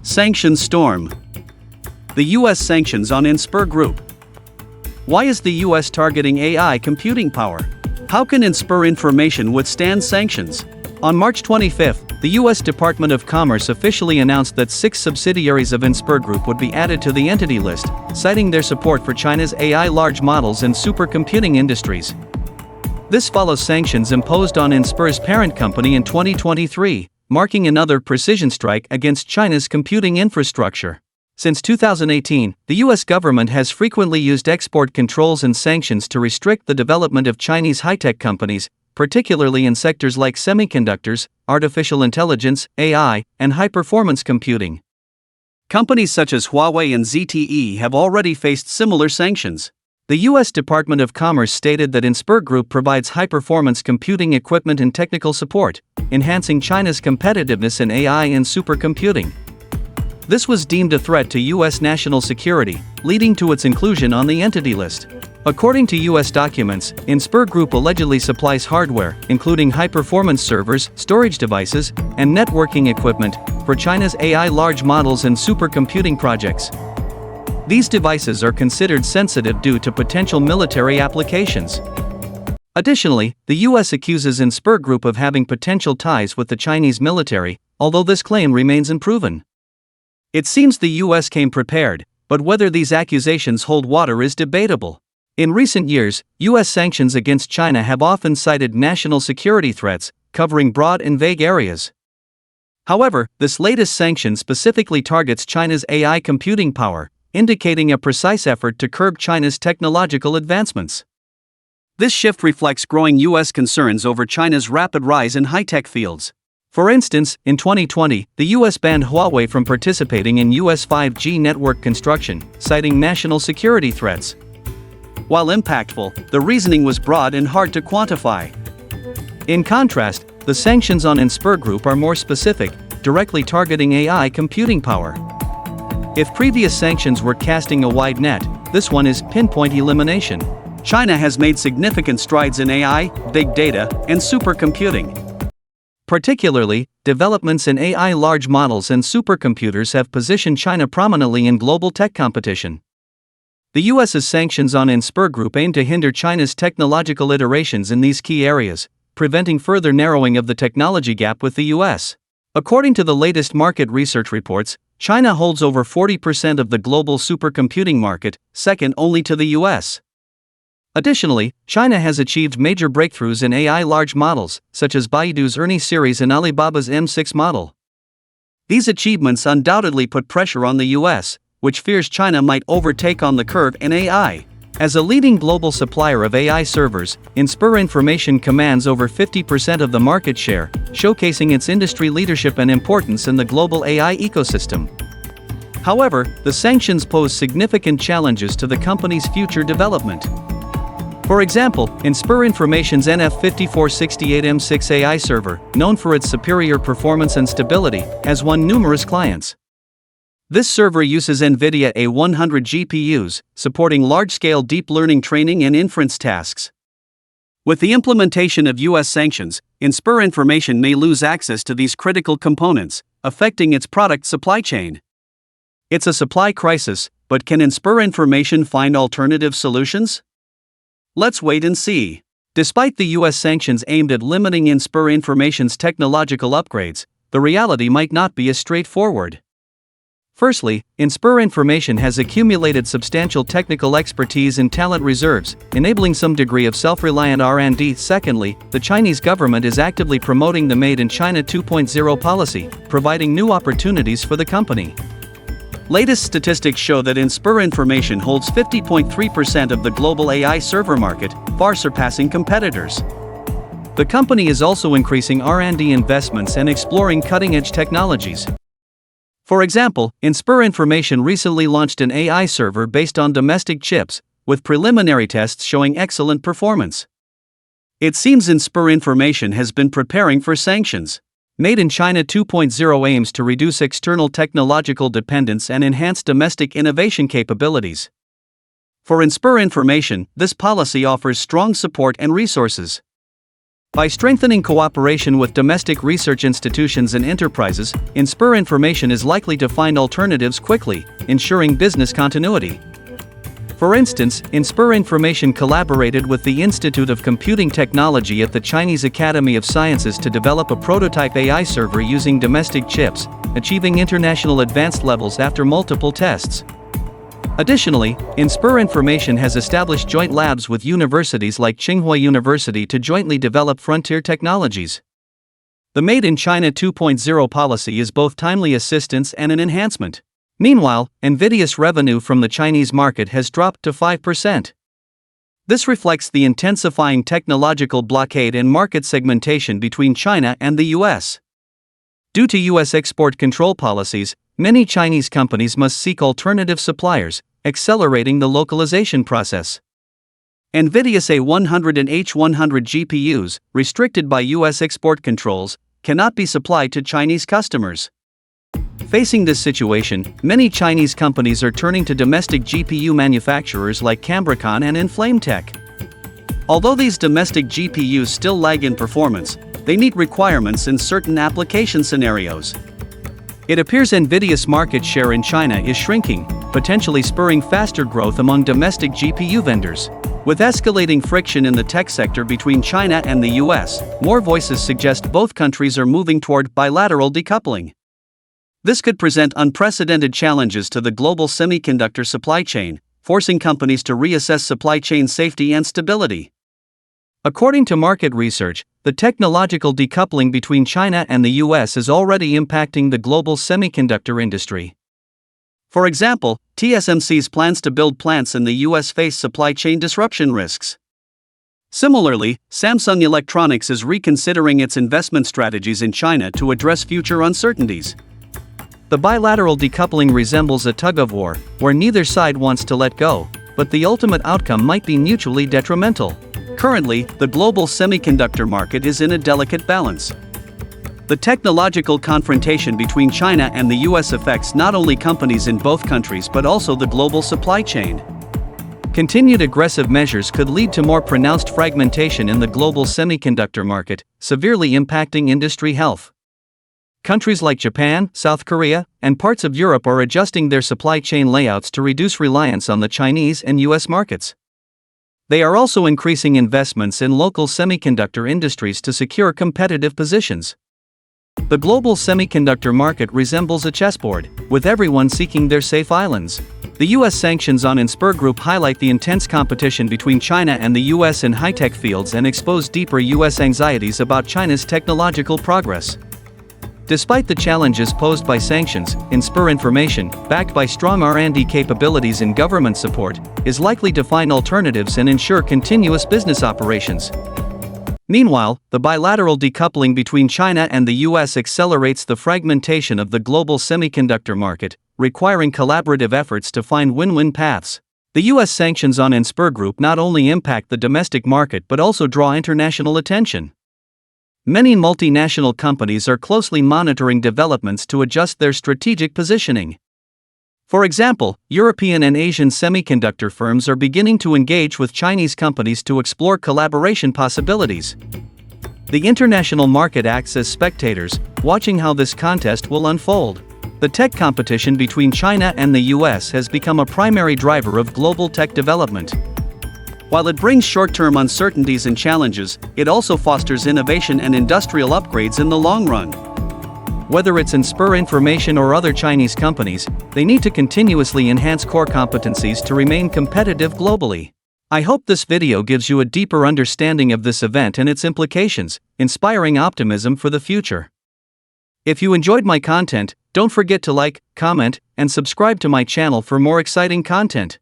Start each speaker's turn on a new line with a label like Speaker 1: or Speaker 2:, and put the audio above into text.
Speaker 1: Sanctions storm. The U.S. sanctions on Inspur Group. Why is the U.S. targeting AI computing power? How can Inspur Information withstand sanctions? On March 25, the U.S. Department of Commerce officially announced that 6 subsidiaries of Inspur Group would be added to the entity list, citing their support for China's AI large models and supercomputing industries. This follows sanctions imposed on Inspur's parent company in 2023, marking another precision strike against China's computing infrastructure. Since 2018, the U.S. government has frequently used export controls and sanctions to restrict the development of Chinese high-tech companies, particularly in sectors like semiconductors, artificial intelligence, AI, and high-performance computing. Companies such as Huawei and ZTE have already faced similar sanctions. The U.S. Department of Commerce stated that Inspur Group provides high-performance computing equipment and technical support, enhancing China's competitiveness in AI and supercomputing. This was deemed a threat to U.S. national security, leading to its inclusion on the entity list. According to U.S. documents, Inspur Group allegedly supplies hardware, including high-performance servers, storage devices, and networking equipment, for China's AI large models and supercomputing projects. These devices are considered sensitive due to potential military applications. Additionally, the U.S. accuses Inspur Group of having potential ties with the Chinese military, although this claim remains unproven. It seems the U.S. came prepared, but whether these accusations hold water is debatable. In recent years, U.S. sanctions against China have often cited national security threats, covering broad and vague areas. However, this latest sanction specifically targets China's AI computing power, indicating a precise effort to curb China's technological advancements. This shift reflects growing U.S. concerns over China's rapid rise in high-tech fields. For instance, in 2020, the U.S. banned Huawei from participating in U.S. 5G network construction, citing national security threats. While impactful, the reasoning was broad and hard to quantify. In contrast, the sanctions on Inspur Group are more specific, directly targeting AI computing power. If previous sanctions were casting a wide net, this one is pinpoint elimination. China has made significant strides in AI, big data, and supercomputing. Particularly, developments in AI large models and supercomputers have positioned China prominently in global tech competition. The U.S.'s sanctions on Inspur Group aim to hinder China's technological iterations in these key areas, preventing further narrowing of the technology gap with the U.S. According to the latest market research reports, China holds over 40% of the global supercomputing market, second only to the US. Additionally, China has achieved major breakthroughs in AI large models, such as Baidu's Ernie series and Alibaba's M6 model. These achievements undoubtedly put pressure on the US, which fears China might overtake on the curve in AI. As a leading global supplier of AI servers, Inspur Information commands over 50% of the market share, showcasing its industry leadership and importance in the global AI ecosystem. However, the sanctions pose significant challenges to the company's future development. For example, Inspur Information's NF5468 M6 AI server, known for its superior performance and stability, has won numerous clients. This server uses NVIDIA A100 GPUs, supporting large-scale deep learning training and inference tasks. With the implementation of U.S. sanctions, Inspur Information may lose access to these critical components, affecting its product supply chain. It's a supply crisis, but can Inspur Information find alternative solutions? Let's wait and see. Despite the U.S. sanctions aimed at limiting Inspur Information's technological upgrades, the reality might not be as straightforward. Firstly, Inspur Information has accumulated substantial technical expertise and talent reserves, enabling some degree of self-reliant R&D. Secondly, the Chinese government is actively promoting the Made in China 2.0 policy, providing new opportunities for the company. Latest statistics show that Inspur Information holds 50.3% of the global AI server market, far surpassing competitors. The company is also increasing R&D investments and exploring cutting-edge technologies. For example, Inspur Information recently launched an AI server based on domestic chips, with preliminary tests showing excellent performance. It seems Inspur Information has been preparing for sanctions. Made in China 2.0 aims to reduce external technological dependence and enhance domestic innovation capabilities. For Inspur Information, this policy offers strong support and resources. By strengthening cooperation with domestic research institutions and enterprises, Inspur Information is likely to find alternatives quickly, ensuring business continuity. For instance, Inspur Information collaborated with the Institute of Computing Technology at the Chinese Academy of Sciences to develop a prototype AI server using domestic chips, achieving international advanced levels after multiple tests. Additionally, Inspur Information has established joint labs with universities like Tsinghua University to jointly develop frontier technologies. The Made in China 2.0 policy is both timely assistance and an enhancement. Meanwhile, NVIDIA's revenue from the Chinese market has dropped to 5%. This reflects the intensifying technological blockade and market segmentation between China and the US. Due to US export control policies, many Chinese companies must seek alternative suppliers, accelerating the localization process. NVIDIA's A100 and H100 GPUs, restricted by US export controls, cannot be supplied to Chinese customers. Facing this situation, many Chinese companies are turning to domestic GPU manufacturers like Cambricon and Inflametech. Although these domestic GPUs still lag in performance, they meet requirements in certain application scenarios. It appears NVIDIA's market share in China is shrinking, potentially spurring faster growth among domestic GPU vendors. With escalating friction in the tech sector between China and the US, more voices suggest both countries are moving toward bilateral decoupling. This could present unprecedented challenges to the global semiconductor supply chain, forcing companies to reassess supply chain safety and stability. According to market research, the technological decoupling between China and the US is already impacting the global semiconductor industry. For example, TSMC's plans to build plants in the US face supply chain disruption risks. Similarly, Samsung Electronics is reconsidering its investment strategies in China to address future uncertainties. The bilateral decoupling resembles a tug-of-war, where neither side wants to let go, but the ultimate outcome might be mutually detrimental. Currently, the global semiconductor market is in a delicate balance. The technological confrontation between China and the US affects not only companies in both countries but also the global supply chain. Continued aggressive measures could lead to more pronounced fragmentation in the global semiconductor market, severely impacting industry health. Countries like Japan, South Korea, and parts of Europe are adjusting their supply chain layouts to reduce reliance on the Chinese and US markets. They are also increasing investments in local semiconductor industries to secure competitive positions. The global semiconductor market resembles a chessboard, with everyone seeking their safe islands. The US sanctions on Inspur Group highlight the intense competition between China and the US in high-tech fields and expose deeper US anxieties about China's technological progress. Despite the challenges posed by sanctions, Inspur Information, backed by strong R&D capabilities and government support, is likely to find alternatives and ensure continuous business operations. Meanwhile, the bilateral decoupling between China and the US accelerates the fragmentation of the global semiconductor market, requiring collaborative efforts to find win-win paths. The US sanctions on Inspur Group not only impact the domestic market but also draw international attention. Many multinational companies are closely monitoring developments to adjust their strategic positioning. For example, European and Asian semiconductor firms are beginning to engage with Chinese companies to explore collaboration possibilities. The international market acts as spectators, watching how this contest will unfold. The tech competition between China and the US has become a primary driver of global tech development. While it brings short-term uncertainties and challenges, it also fosters innovation and industrial upgrades in the long run. Whether it's Inspur Information or other Chinese companies, they need to continuously enhance core competencies to remain competitive globally. I hope this video gives you a deeper understanding of this event and its implications, inspiring optimism for the future. If you enjoyed my content, don't forget to like, comment, and subscribe to my channel for more exciting content.